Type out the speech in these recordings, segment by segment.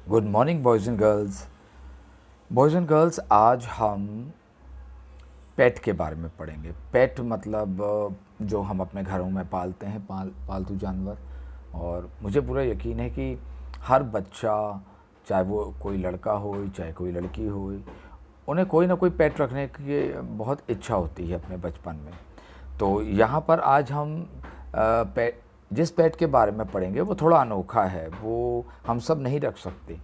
Good morning boys and girls. आज हम पेट के बारे में पढ़ेंगे। पेट मतलब जो हम अपने घरों में पालते हैं, पालतू जानवर। और मुझे पूरा यकीन है कि हर बच्चा, चाहे वो कोई लड़का हो चाहे कोई लड़की हो, उन्हें कोई ना कोई पेट रखने की बहुत इच्छा होती है अपने बचपन में। तो यहाँ पर आज हम पेट, जिस पेट के बारे में पढ़ेंगे वो थोड़ा अनोखा है, वो हम सब नहीं रख सकते।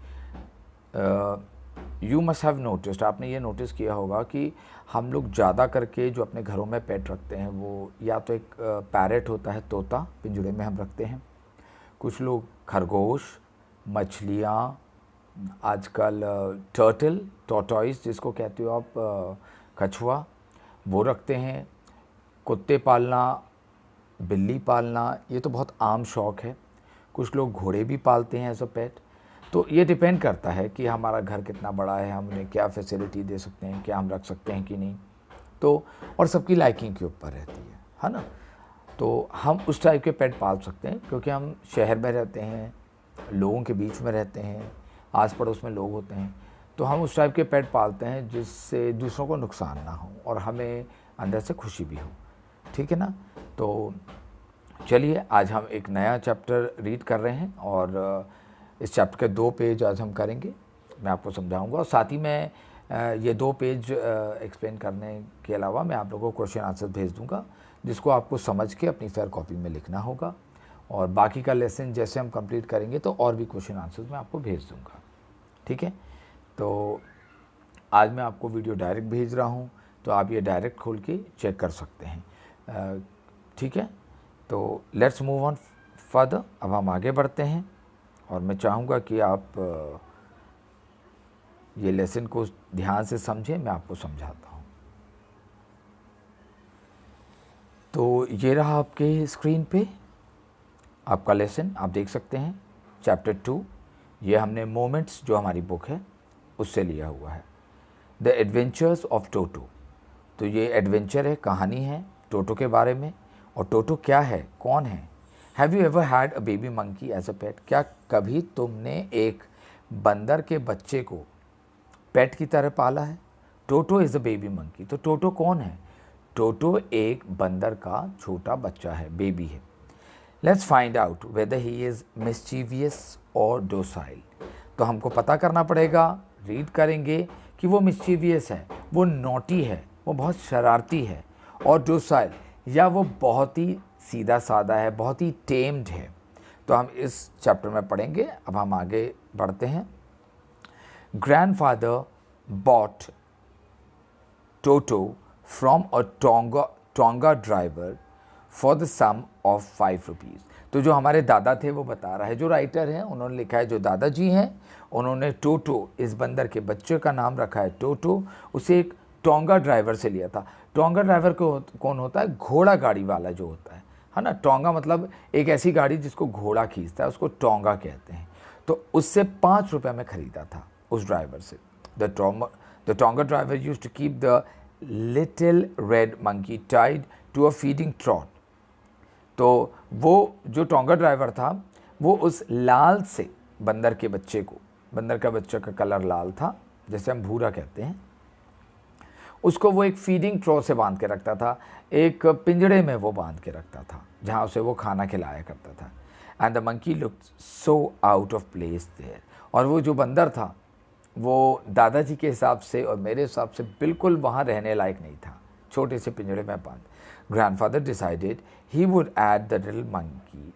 यू मस्ट हैव नोटिस्ड, आपने ये नोटिस किया होगा कि हम लोग ज़्यादा करके जो अपने घरों में पेट रखते हैं वो या तो एक पैरेट होता है, तोता, पिंजड़े में हम रखते हैं। कुछ लोग खरगोश, मछलियाँ, आजकल टर्टॉइस जिसको कहते हो आप, कछुआ, वो रखते हैं। कुत्ते पालना, बिल्ली पालना, ये तो बहुत आम शौक़ है। कुछ लोग घोड़े भी पालते हैं एज अ पेट। तो ये डिपेंड करता है कि हमारा घर कितना बड़ा है, हम उन्हें क्या फैसिलिटी दे सकते हैं, क्या हम रख सकते हैं कि नहीं। तो और सबकी लाइकिंग के ऊपर रहती है ना। तो हम उस टाइप के पेट पाल सकते हैं क्योंकि हम शहर में रहते हैं, लोगों के बीच में रहते हैं, आस पड़ोस में लोग होते हैं। तो हम उस टाइप के पेट पालते हैं जिससे दूसरों को नुकसान ना हो और हमें अंदर से खुशी भी हो। ठीक है ना। तो चलिए, आज हम एक नया चैप्टर रीड कर रहे हैं और इस चैप्टर के 2 पेज आज हम करेंगे। मैं आपको समझाऊंगा और साथ ही मैं ये 2 पेज एक्सप्लेन करने के अलावा मैं आप लोगों को क्वेश्चन आंसर भेज दूंगा, जिसको आपको समझ के अपनी फेयर कॉपी में लिखना होगा। और बाकी का लेसन जैसे हम कंप्लीट करेंगे तो और भी क्वेश्चन आंसर्स मैं आपको भेज दूंगा। ठीक है। तो आज मैं आपको वीडियो डायरेक्ट भेज रहा हूँ, तो आप ये डायरेक्ट खोल के चेक कर सकते हैं। ठीक है। तो लेट्स मूव ऑन फर्दर। अब हम आगे बढ़ते हैं और मैं चाहूँगा कि आप ये लेसन को ध्यान से समझें। मैं आपको समझाता हूँ। तो ये रहा आपके स्क्रीन पे आपका लेसन, आप देख सकते हैं चैप्टर 2। ये हमने मोमेंट्स जो हमारी बुक है उससे लिया हुआ है, द एडवेंचर्स ऑफ टोटो। तो ये एडवेंचर है, कहानी है टोटो के बारे में। और टोटो क्या है, कौन है? Have you ever had a baby monkey as a pet? क्या कभी तुमने एक बंदर के बच्चे को पेट की तरह पाला है? टोटो इज़ अ बेबी मंकी। तो टोटो कौन है? टोटो एक बंदर का छोटा बच्चा है, बेबी है। Let's find out whether he is mischievous और डोसाइल। तो हमको पता करना पड़ेगा, रीड करेंगे कि वो मिस्चीवियस है, वो नॉटी है, वो बहुत शरारती है, और डोसाइल या वो बहुत ही सीधा साधा है, बहुत ही टेम्ड है। तो हम इस चैप्टर में पढ़ेंगे। अब हम आगे बढ़ते हैं। Grandfather bought Toto from a tonga driver for the sum of 5 rupees. तो जो हमारे दादा थे वो बता रहा है, जो राइटर हैं उन्होंने लिखा है, जो दादाजी हैं उन्होंने टोटो, इस बंदर के बच्चे का नाम रखा है टोटो, उसे एक टोंगा ड्राइवर से लिया था। टोंगा ड्राइवर को कौन होता है? घोड़ा गाड़ी वाला जो होता है ना। टोंगा मतलब एक ऐसी गाड़ी जिसको घोड़ा खींचता है, उसको टोंगा कहते हैं। तो उससे 5 रुपये में ख़रीदा था उस ड्राइवर से। The tonga driver used to keep the little red monkey tied to a feeding trot. तो वो जो टोंगा ड्राइवर था वो उस लाल से बंदर के बच्चे को, बंदर का बच्चा का कलर लाल था, जैसे हम भूरा कहते हैं, उसको वो एक फीडिंग ट्रॉ से बांध के रखता था, एक पिंजड़े में वो बांध के रखता था जहाँ उसे वो खाना खिलाया करता था। And the monkey looked so out of place there. और वो जो बंदर था वो दादाजी के हिसाब से और मेरे हिसाब से बिल्कुल वहाँ रहने लायक नहीं था, छोटे से पिंजड़े में बंद। Grandfather decided he would add the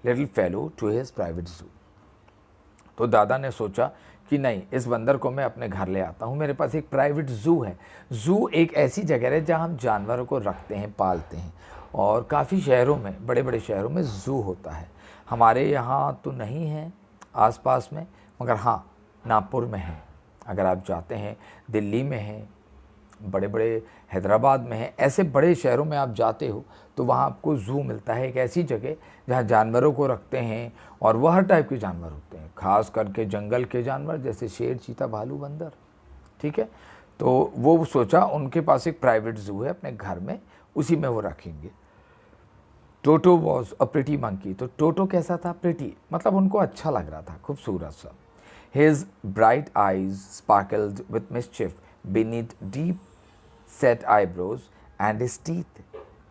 little fellow to his private zoo. तो दादा ने सोचा कि नहीं, इस बंदर को मैं अपने घर ले आता हूँ, मेरे पास एक प्राइवेट ज़ू है। ज़ू एक ऐसी जगह है जहाँ हम जानवरों को रखते हैं, पालते हैं। और काफ़ी शहरों में, बड़े बड़े शहरों में ज़ू होता है। हमारे यहाँ तो नहीं है आसपास में, मगर हाँ नागपुर में है। अगर आप जाते हैं, दिल्ली में है, बड़े बड़े हैदराबाद में है, ऐसे बड़े शहरों में आप जाते हो तो वहाँ आपको ज़ू मिलता है, एक ऐसी जगह जहाँ जानवरों को रखते हैं। और वह हर टाइप के जानवर होते हैं, ख़ास करके जंगल के जानवर जैसे शेर, चीता, भालू, बंदर। ठीक है। तो वो सोचा उनके पास एक प्राइवेट ज़ू है अपने घर में, उसी में वो रखेंगे। Toto was a pretty monkey. तो टोटो कैसा था? प्रिटी मतलब उनको अच्छा लग रहा था, खूबसूरत सा। His bright eyes sparkled with mischief beneath deep set eyebrows, and his teeth,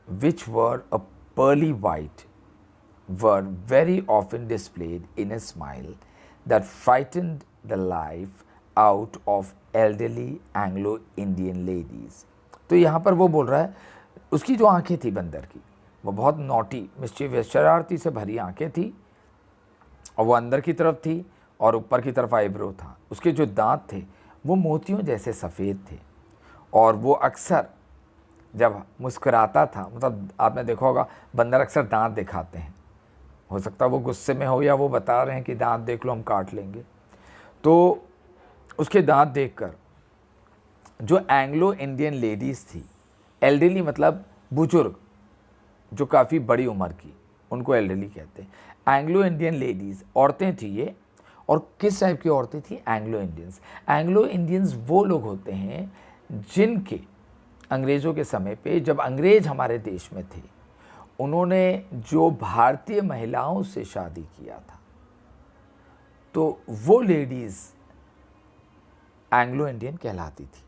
which were a pearly white, were very often displayed in a smile that frightened the life out of elderly Anglo-Indian ladies. तो यहाँ पर वो बोल रहा है उसकी जो आंखें थी बंदर की, वो बहुत नॉटी, मिस्चीवियस, शरारती से भरी आंखें थी, और वो अंदर की तरफ थी और ऊपर की तरफ आईब्रो था। उसके जो दांत थे वो मोतियों जैसे सफ़ेद थे, और वो अक्सर जब मुस्कुराता था, मतलब आपने देखा होगा बंदर अक्सर दांत दिखाते हैं, हो सकता है वो गुस्से में हो या वो बता रहे हैं कि दांत देख लो हम काट लेंगे। तो उसके दांत देखकर जो एंग्लो इंडियन लेडीज़ थी, एल्डरली मतलब बुजुर्ग, जो काफ़ी बड़ी उम्र की, उनको एल्डरली कहते हैं। एंग्लो इंडियन लेडीज़, औरतें थी ये, और किस टाइप की औरतें थी? Anglo Indians. एंग्लो इंडियंस वो लोग होते हैं जिनके अंग्रेज़ों के समय पे, जब अंग्रेज़ हमारे देश में थे, उन्होंने जो भारतीय महिलाओं से शादी किया था, तो वो लेडीज़ एंग्लो इंडियन कहलाती थी।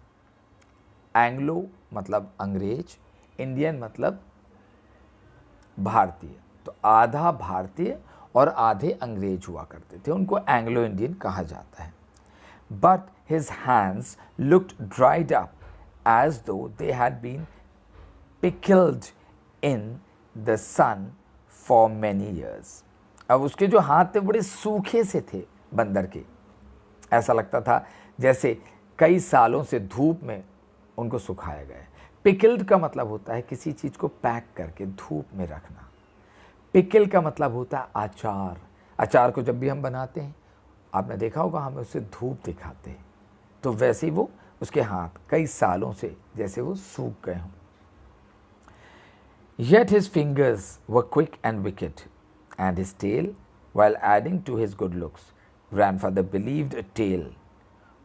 एंग्लो मतलब अंग्रेज, इंडियन मतलब भारतीय, तो आधा भारतीय और आधे अंग्रेज हुआ करते थे, उनको एंग्लो इंडियन कहा जाता है। But his hands looked dried up as though they had been pickled in the sun for many years. अब उसके जो हाथ थे बड़े सूखे से थे बंदर के, ऐसा लगता था जैसे कई सालों से धूप में उनको सुखाया गया है। पिकल्ड का मतलब होता है किसी चीज़ को पैक करके धूप में रखना। पिकल का मतलब होता है अचार। अचार को जब भी हम बनाते हैं, आपने देखा होगा हमें उससे धूप दिखाते हैं, तो वैसे ही वो उसके हाथ कई सालों से जैसे वो सूख गए हों। Yet his fingers were quick and wicked, and his tail, while adding to his good looks, grandfather believed a tail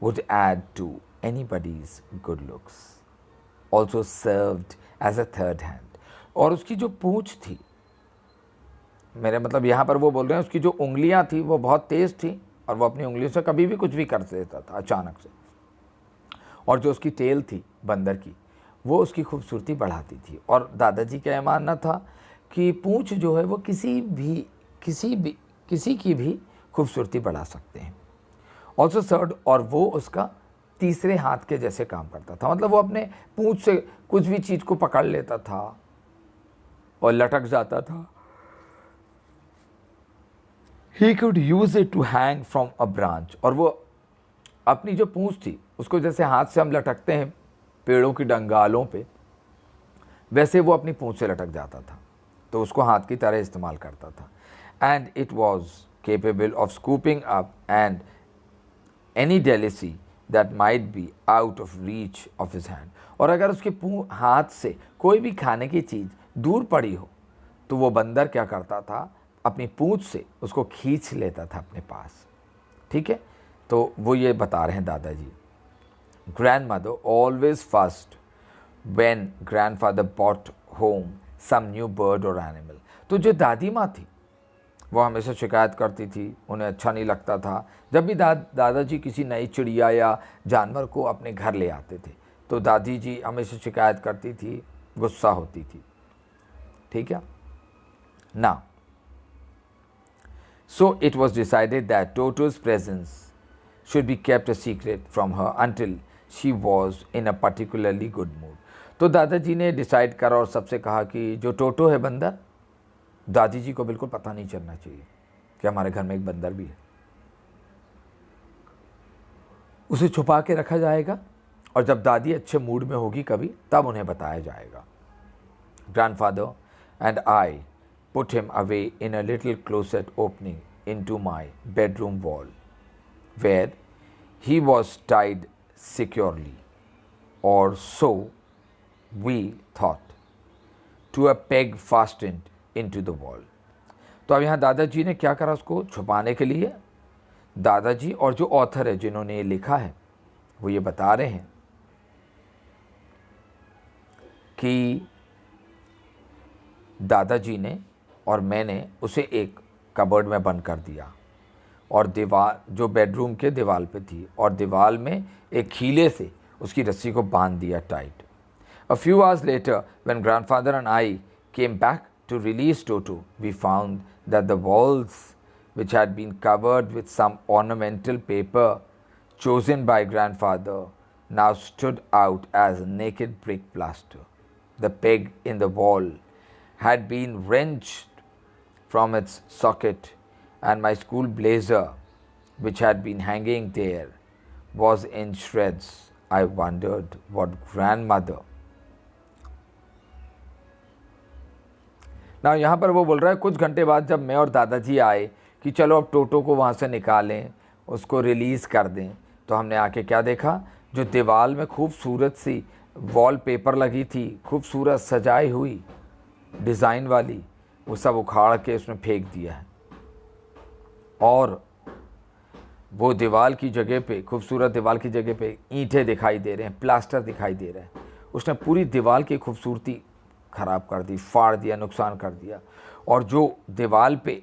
would add to anybody's good looks, also served as a third hand. और उसकी जो पूँछ थी, मेरे मतलब यहाँ पर वो बोल रहे हैं उसकी जो उंगलियाँ थी वो बहुत तेज़ थी, और वो अपनी उंगलियों से कभी भी कुछ भी कर देता था अचानक से। और जो उसकी टेल थी बंदर की, वो उसकी खूबसूरती बढ़ाती थी। और दादाजी का यह मानना था कि पूँछ जो है वो किसी की भी खूबसूरती बढ़ा सकते हैं। ऑल्सो सर्ड, और वो उसका तीसरे हाथ के जैसे काम करता था, मतलब वो अपने पूँछ से कुछ भी चीज़ को पकड़ लेता था और लटक जाता था। He could use it to hang from a branch, और वो अपनी जो पूँछ थी उसको जैसे हाथ से हम लटकते हैं पेड़ों की डंगालों पे, वैसे वो अपनी पूँछ से लटक जाता था, तो उसको हाथ की तरह इस्तेमाल करता था। And it was capable of scooping up and any DeLisi that might be out of reach of his hand. और अगर उसके हाथ से कोई भी खाने की चीज़ दूर पड़ी हो, तो वो बंदर क्या करता था, अपनी पूँछ से उसको खींच लेता था अपने पास। ठीक है, तो वो ये बता रहे हैं दादाजी। Grandmother always fussed when grandfather brought home some new bird or animal. तो जो दादी माँ थी वो हमेशा शिकायत करती थी, उन्हें अच्छा नहीं लगता था जब भी दादाजी किसी नई चिड़िया या जानवर को अपने घर ले आते थे, तो दादी जी हमेशा शिकायत करती थी, गुस्सा होती थी। ठीक है ना। So it was decided that Toto's presence should be kept a secret from her until she was in a particularly good mood. तो दादाजी ने डिसाइड करा और सबसे कहा कि जो टोटो है बंदर, दादी जी को बिल्कुल पता नहीं चलना चाहिए कि हमारे घर में एक बंदर भी है। उसे छुपा के रखा जाएगा, और जब दादी अच्छे मूड में होगी कभी, तब उन्हें बताया जाएगा। Grandfather and I put him away in a little closet opening into my bedroom wall, where he was tied securely, or so we thought, to a peg fastened into the wall. तो अब यहाँ दादाजी ने क्या करा, उसको छुपाने के लिए दादाजी और जो ऑथर है जिन्होंने ये लिखा है वो ये बता रहे हैं कि दादाजी ने और मैंने उसे एक कबर्ड में बंद कर दिया, और दीवार जो बेडरूम के दीवार पे थी, और दीवार में एक खीले से उसकी रस्सी को बांध दिया tight. A few hours later, when grandfather and I came back to release Toto, we found that the walls, which had been covered with some ornamental paper chosen by grandfather, now stood out as naked brick plaster. The peg in the wall had been wrenched from its socket, and my school blazer, which had been hanging there, was in shreds. I wondered what grandmother. ना यहाँ पर वो बोल रहा है कुछ घंटे बाद जब मैं और दादाजी आए कि चलो अब टोटो को वहाँ से निकालें, उसको रिलीज़ कर दें, तो हमने आके क्या देखा, जो दीवार में खूबसूरत सी वॉलपेपर लगी थी, खूबसूरत सजाई हुई डिज़ाइन वाली, वो सब उखाड़ के उसमें फेंक दिया है। और वो दीवार की जगह पे, खूबसूरत दीवार की जगह पे ईंटें दिखाई दे रहे हैं, प्लास्टर दिखाई दे रहा है। उसने पूरी दीवार की खूबसूरती ख़राब कर दी, फाड़ दिया, नुकसान कर दिया। और जो दीवार पे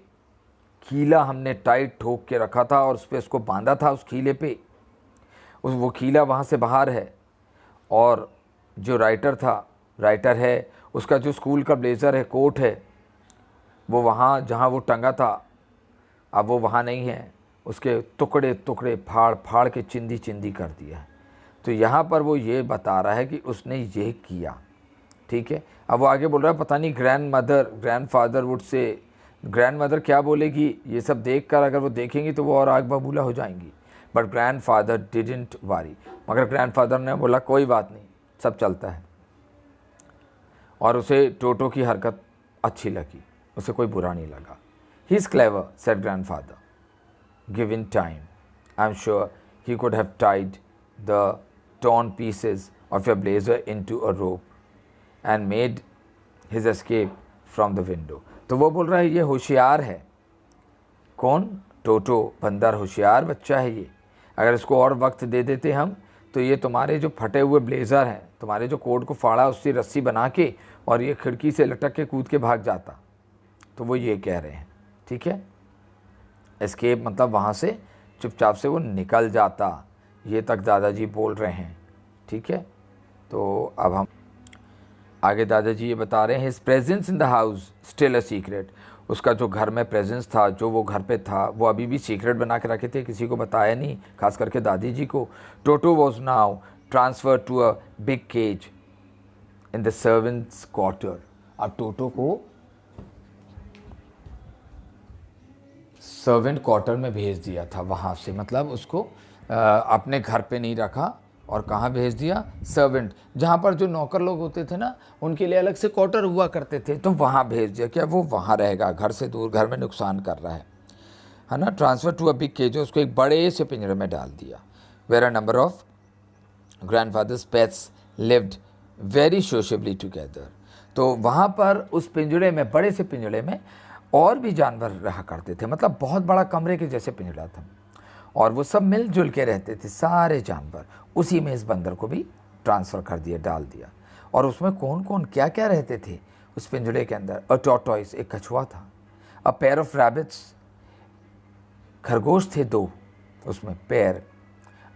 कीला हमने टाइट ठोक के रखा था और उस पर उसको बांधा था, उस कीले पे, वो कीला वहाँ से बाहर है। और जो राइटर है, उसका जो स्कूल का ब्लेज़र है, कोट है, वो वहाँ जहाँ वो टंगा था अब वो वहाँ नहीं है, उसके टुकड़े टुकड़े फाड़ फाड़ के चिंदी चिंदी कर दिया है। तो यहाँ पर वो ये बता रहा है कि उसने ये किया, ठीक है। अब वो आगे बोल रहा है पता नहीं ग्रैंडफादर वुड से, ग्रैंडमदर क्या बोलेगी, ये सब देखकर अगर वो देखेंगी तो वो और आग बबूला हो जाएंगी। बट ग्रैंडफादर डिडंट वारी, मगर ग्रैंडफादर ने बोला कोई बात नहीं, सब चलता है। और उसे टोटो की हरकत अच्छी लगी, उसे कोई बुरा नहीं लगा। He is clever, said grandfather, given time, I am sure he could have tied the torn pieces of your blazer into a rope and made his escape from the window. तो वो बोल रहा है ये होशियार है। कौन? टोटो, बंदर होशियार बच्चा है ये। अगर इसको और वक्त दे देते हम तो ये तुम्हारे जो फटे हुए ब्लेज़र हैं, तुम्हारे जो कोट को फाड़ा, उससे रस्सी बना के और ये खिड़की से लटक के कूद के भाग जाता। तो वो ये कह रहे हैं, ठीक है। एस्केप मतलब वहाँ से चुपचाप से वो निकल जाता, ये तक दादाजी बोल रहे हैं, ठीक है। तो अब हम आगे दादाजी ये बता रहे हैं, his presence in the house still a secret. उसका जो घर में प्रेजेंस था, जो वो घर पे था, वो अभी भी सीक्रेट बना के रखे थे, किसी को बताया नहीं, खास करके दादी जी को। Toto was now transfer to a big cage in the servants quarter. अब टोटो को सर्वेंट क्वार्टर में भेज दिया था, वहाँ से मतलब उसको अपने घर पे नहीं रखा और कहाँ भेज दिया, सर्वेंट, जहाँ पर जो नौकर लोग होते थे ना, उनके लिए अलग से क्वार्टर हुआ करते थे, तो वहाँ भेज दिया। क्या वो वहाँ रहेगा, घर से दूर, घर में नुकसान कर रहा है ना। Transfer to a big cage, उसको एक बड़े से पिंजरे में डाल दिया। Where a number of grandfather's pets lived very sociably together. तो वहाँ पर उस पिंजरे में, बड़े से पिंजरे में और भी जानवर रहा करते थे, मतलब बहुत बड़ा कमरे के जैसे पिंजरा था, और वो सब मिलजुल के रहते थे सारे जानवर। उसी में इस बंदर को भी ट्रांसफ़र कर दिया, डाल दिया। और उसमें कौन कौन क्या क्या रहते थे उस पिंजरे के अंदर? अ टॉर्टॉइस, एक कछुआ था। अ पेयर ऑफ रैबिट्स, खरगोश थे 2 उसमें पेयर।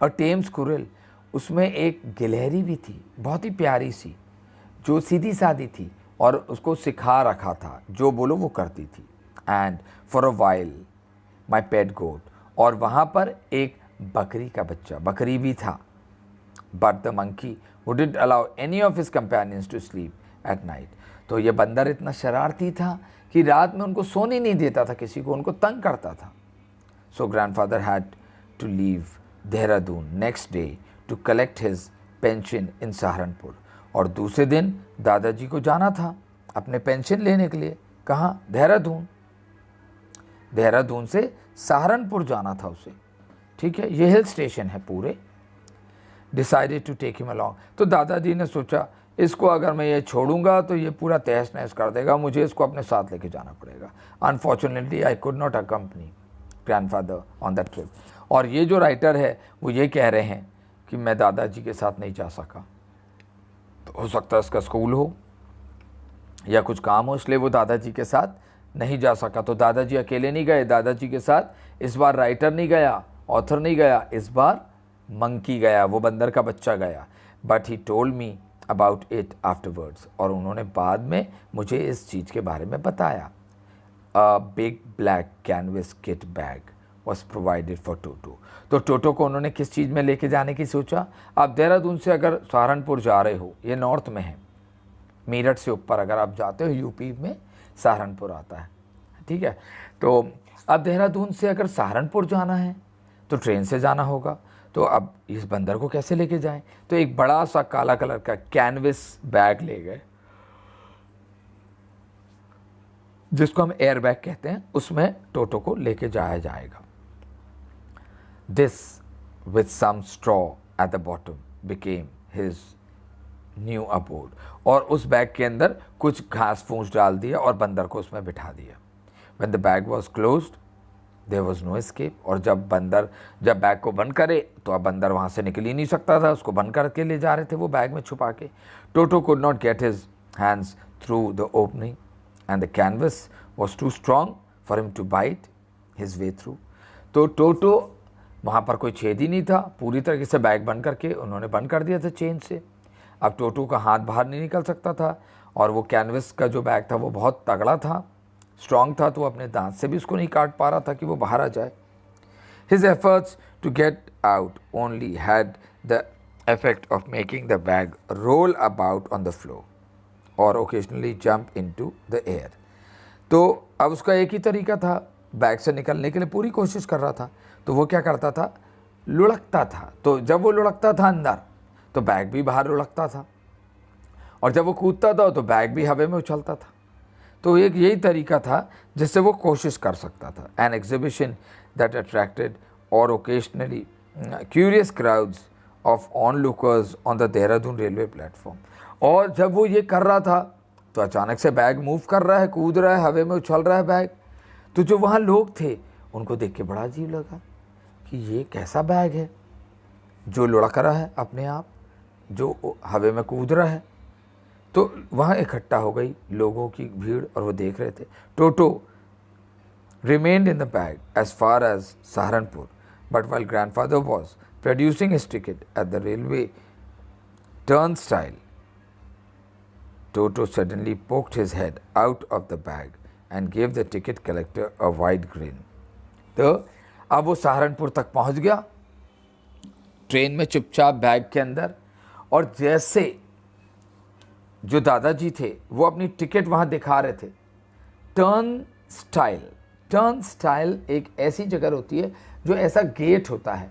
अ टेम स्क्विरल, उसमें एक गिलहरी भी थी, बहुत ही प्यारी सी, जो सीधी सादी थी और उसको सिखा रखा था, जो बोलो वो करती थी। And for a while my pet goat, और वहाँ पर एक बकरी का बच्चा, बकरी भी था। But the monkey wouldn't allow any of his companions to sleep at night. तो ये बंदर इतना शरारती था कि रात में उनको सोने नहीं देता था, किसी को, उनको तंग करता था। So grandfather had to leave Dehradun next day to collect his pension in Saharanpur. और दूसरे दिन दादाजी को जाना था अपने पेंशन लेने के लिए। कहाँ? देहरादून। देहरादून से सहारनपुर जाना था उसे, ठीक है। ये हिल स्टेशन है पूरे। Decided to take him along, तो दादाजी ने सोचा इसको अगर मैं ये छोड़ूंगा तो ये पूरा तहस नहस कर देगा, मुझे इसको अपने साथ लेके जाना पड़ेगा। Unfortunately I could not accompany grandfather on that trip. और ये जो राइटर है वो ये कह रहे हैं कि मैं दादाजी के साथ नहीं जा सका। तो हो सकता है इसका स्कूल हो या कुछ काम हो, इसलिए वो दादाजी के साथ नहीं जा सका। तो दादाजी अकेले नहीं गए, दादाजी के साथ इस बार राइटर नहीं गया, ऑथर नहीं गया, इस बार मंकी गया, वो बंदर का बच्चा गया। But he told me about it afterwards, और उन्होंने बाद में मुझे इस चीज़ के बारे में बताया। A big black canvas kit bag was provided for Toto. तो टोटो को उन्होंने किस चीज़ में लेके जाने की सोचा? आप देहरादून से अगर सहारनपुर जा रहे हो, ये नॉर्थ में है, मेरठ से ऊपर अगर आप जाते हो यूपी में सहारनपुर आता है, ठीक है। तो अब देहरादून से अगर सहारनपुर जाना है तो ट्रेन से जाना होगा। तो अब इस बंदर को कैसे लेके जाएं? तो एक बड़ा सा काला कलर का कैनवस बैग ले गए, जिसको हम एयर बैग कहते हैं, उसमें टोटो को लेके जाया जाएगा। This with some straw at the bottom became his new abode, और उस बैग के अंदर कुछ घास फूस डाल दिया और बंदर को उसमें बिठा दिया। When the bag was closed there was no escape, और जब बैग को बंद करे तो अब बंदर वहाँ से निकल ही नहीं सकता था, उसको बंद करके ले जा रहे थे वो बैग में छुपा के। Toto could not get his hands through the opening and the canvas was too strong for him to bite his way through. तो टोटो, वहाँ पर कोई छेद ही नहीं था, पूरी तरीके से बैग बंद करके उन्होंने बंद कर दिया था चेन से। अब टोटो का हाथ बाहर नहीं निकल सकता था, और वो कैनवस का जो बैग था वो बहुत तगड़ा था, स्ट्रॉन्ग था, तो वो अपने दांत से भी उसको नहीं काट पा रहा था कि वो बाहर आ जाए। His efforts to get out only had the effect of making the bag roll about on the floor or occasionally jump into the air। तो अब उसका एक ही तरीका था, बैग से निकलने के लिए पूरी कोशिश कर रहा था, तो वो क्या करता था, लुढ़कता था। तो जब वो लुढ़कता था अंदर तो बैग भी बाहर लुढ़कता था, और जब वो कूदता था तो बैग भी हवा में उछलता था। तो एक यही तरीका था जिससे वो कोशिश कर सकता था। एन एग्जिबिशन दैट अट्रैक्टेड और occasionally curious crowds of on lookers on the Dehradun railway platform. और जब वो ये कर रहा था तो अचानक से बैग मूव कर रहा है, कूद रहा है, हवा में उछल रहा है बैग। तो जो वहाँ लोग थे उनको देख के बड़ा अजीब लगा कि ये कैसा बैग है जो लुढ़क रहा है अपने आप, जो हवा में कूद रहा है। तो वहाँ इकट्ठा हो गई लोगों की भीड़ और वो देख रहे थे। टोटो remained in the bag as far as Saharanpur, but while grandfather was producing his ticket at the railway turnstile, Toto suddenly poked his head out of the bag and gave the ticket collector a wide grin। तो अब वो सहारनपुर तक पहुंच गया train में चुपचाप bag के अंदर, और जैसे जो दादाजी थे वो अपनी टिकट वहाँ दिखा रहे थे। टर्न स्टाइल एक ऐसी जगह होती है जो ऐसा गेट होता है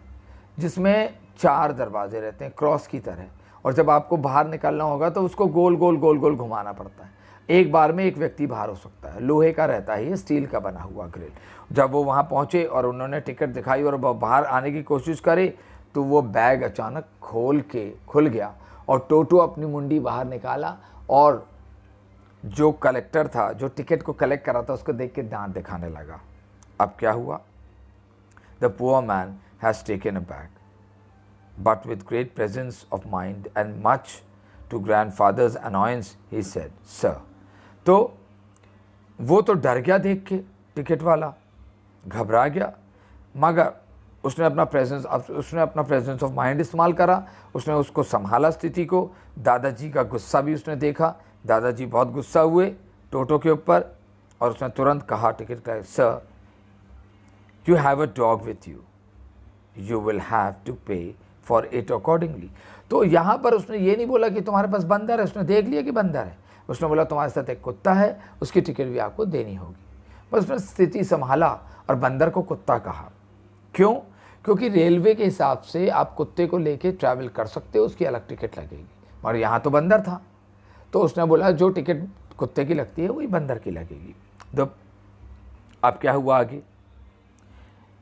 जिसमें 4 दरवाजे रहते हैं क्रॉस की तरह, और जब आपको बाहर निकलना होगा तो उसको गोल गोल घुमाना पड़ता है। एक बार में एक व्यक्ति बाहर हो सकता है, लोहे का रहता है, ये स्टील का बना हुआ ग्रिल। जब वो वहाँ पहुँचे और उन्होंने टिकट दिखाई और बाहर आने की कोशिश करे तो वो बैग अचानक खुल गया, और टोटो अपनी मुंडी बाहर निकाला, और जो कलेक्टर था, जो टिकट को कलेक्ट कर रहा था, उसको देख के दांत दिखाने लगा। अब क्या हुआ? The poor man has taken a bag, but with great presence of mind and much to grandfather's annoyance he said, sir. तो वो तो डर गया देख के, टिकट वाला घबरा गया, मगर उसने अपना प्रेजेंस ऑफ माइंड इस्तेमाल करा, उसने उसको संभाला स्थिति को। दादाजी का गुस्सा भी उसने देखा, दादाजी बहुत गुस्सा हुए टोटो के ऊपर, और उसने तुरंत कहा टिकट का, sir you have a dog with you will have to pay for it accordingly. तो यहाँ पर उसने ये नहीं बोला कि तुम्हारे पास बंदर है, उसने देख लिया कि बंदर है, उसने बोला तुम्हारे साथ एक कुत्ता है, उसकी टिकट भी आपको देनी होगी। बस उसने स्थिति संभाला और बंदर को कुत्ता कहा। क्यों? क्योंकि रेलवे के हिसाब से आप कुत्ते को लेके ट्रैवल कर सकते हो, उसकी अलग टिकट लगेगी, मगर यहाँ तो बंदर था, तो उसने बोला जो टिकट कुत्ते की लगती है वही बंदर की लगेगी। तो अब क्या हुआ आगे?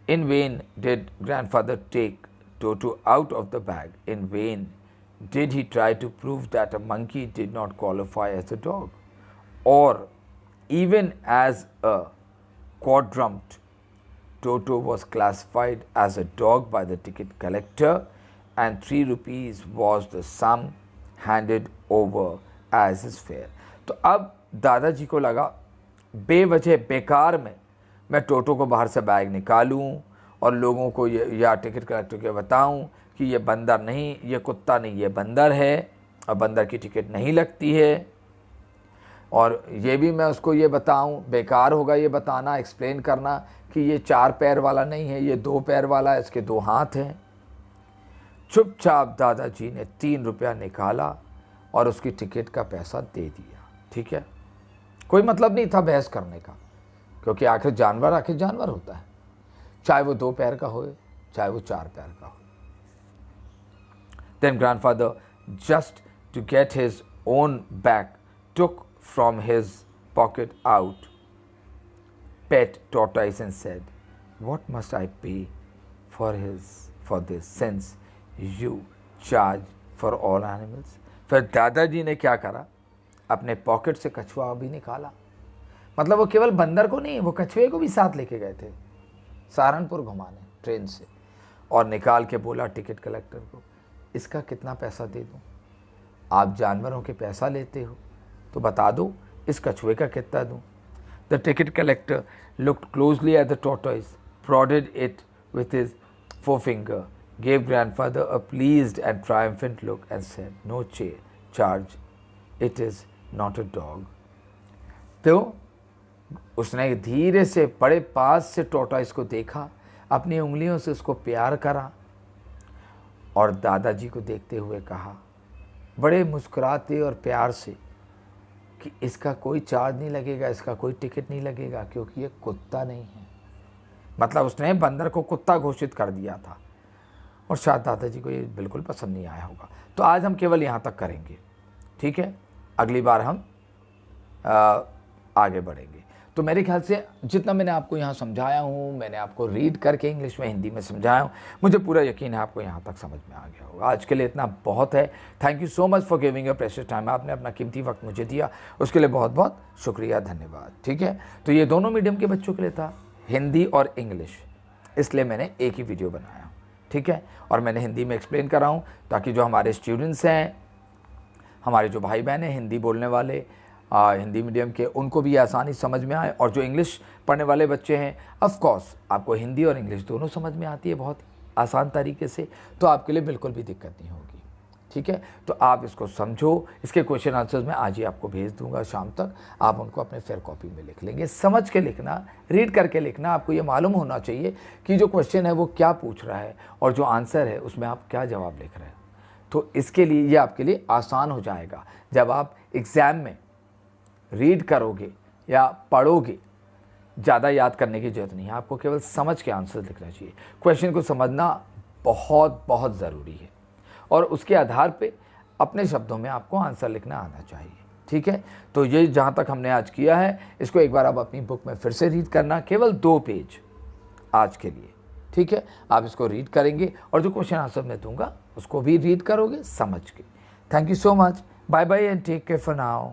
In when did grandfather take Toto out of the bag, in when did he try to prove that a monkey did not qualify as a dog, और even as a quadruped, Toto was classified as a dog by the ticket collector, and 3 rupees was the sum handed over as his fare। तो अब दादाजी को लगा बेवजह बेकार में मैं टोटो को बाहर से बैग निकालूं और लोगों को ये या टिकट कलेक्टर को बताऊं कि ये बंदर नहीं, ये कुत्ता नहीं, ये बंदर है और बंदर की टिकट नहीं लगती है। और ये भी मैं उसको ये बताऊं, बेकार होगा ये बताना, एक्सप्लेन करना कि ये 4 पैर वाला नहीं है, ये 2 पैर वाला है, इसके 2 हाथ हैं। चुपचाप दादाजी ने 3 रुपया निकाला और उसकी टिकट का पैसा दे दिया। ठीक है, कोई मतलब नहीं था बहस करने का, क्योंकि आखिर जानवर होता है, चाहे वो 2 पैर का हो चाहे वो 4 पैर का हो। Then grandfather, just to get his own back, took from his pocket out pet tortoise and said, "What must I pay for this since you charge for all animals?" फिर दादाजी ने क्या करा, अपने पॉकेट से कछुआ भी निकाला। मतलब वो केवल बंदर को नहीं, वो कछुए को भी साथ लेके गए थे सहारनपुर घुमाने ट्रेन से, और निकाल के बोला टिकट कलेक्टर को, इसका कितना पैसा दे दूँ? आप जानवरों के पैसा लेते हो तो बता दो, इस कछुए का कितना दूँ? The ticket collector looked closely at the tortoise, prodded it with his forefinger, gave grandfather a pleased and triumphant look and said, "No charge, it is not a dog." तो उसने धीरे से बड़े पास से टॉर्टोइस को देखा, अपनी उंगलियों से उसको प्यार करा और दादाजी को देखते हुए कहा बड़े मुस्कुराते और प्यार से कि इसका कोई चार्ज नहीं लगेगा, इसका कोई टिकट नहीं लगेगा, क्योंकि ये कुत्ता नहीं है। मतलब उसने बंदर को कुत्ता घोषित कर दिया था, और शायद दादाजी को ये बिल्कुल पसंद नहीं आया होगा। तो आज हम केवल यहाँ तक करेंगे, ठीक है, अगली बार हम आगे बढ़ेंगे। तो मेरे ख्याल से जितना मैंने आपको यहाँ समझाया हूँ, मैंने आपको रीड करके इंग्लिश में हिंदी में समझाया हूँ, मुझे पूरा यकीन है आपको यहाँ तक समझ में आ गया होगा। आज के लिए इतना बहुत है। Thank you so much for giving your precious time. आपने अपना कीमती वक्त मुझे दिया, उसके लिए बहुत बहुत शुक्रिया, धन्यवाद। ठीक है, तो ये दोनों मीडियम के बच्चों के लिए था, हिंदी और इंग्लिश, इसलिए मैंने एक ही वीडियो बनाया। ठीक है, और मैंने हिंदी में एक्सप्लेन कर रहा हूँ ताकि जो हमारे स्टूडेंट्स हैं, हमारे जो भाई बहन हैं हिंदी बोलने वाले, हिंदी मीडियम के, उनको भी आसानी समझ में आए। और जो इंग्लिश पढ़ने वाले बच्चे हैं, ऑफ कोर्स आपको हिंदी और इंग्लिश दोनों समझ में आती है बहुत आसान तरीके से, तो आपके लिए बिल्कुल भी दिक्कत नहीं होगी। ठीक है, तो आप इसको समझो। इसके क्वेश्चन आंसर्स मैं आज ही आपको भेज दूंगा शाम तक, आप उनको अपने फेयर कॉपी में लिख लेंगे। समझ के लिखना, रीड करके लिखना। आपको ये मालूम होना चाहिए कि जो क्वेश्चन है वो क्या पूछ रहा है और जो आंसर है उसमें आप क्या जवाब लिख रहे हैं। तो इसके लिए ये आपके लिए आसान हो जाएगा। जब आप एग्ज़ाम में रीड करोगे या पढ़ोगे, ज़्यादा याद करने की ज़रूरत नहीं है, आपको केवल समझ के आंसर लिखना चाहिए। क्वेश्चन को समझना बहुत बहुत ज़रूरी है, और उसके आधार पे अपने शब्दों में आपको आंसर लिखना आना चाहिए। ठीक है, तो ये जहाँ तक हमने आज किया है, इसको एक बार आप अपनी बुक में फिर से रीड करना, केवल 2 पेज आज के लिए। ठीक है, आप इसको रीड करेंगे और जो क्वेश्चन आंसर मैं दूंगा उसको भी रीड करोगे समझ के। Thank you so much, bye bye and take care for now.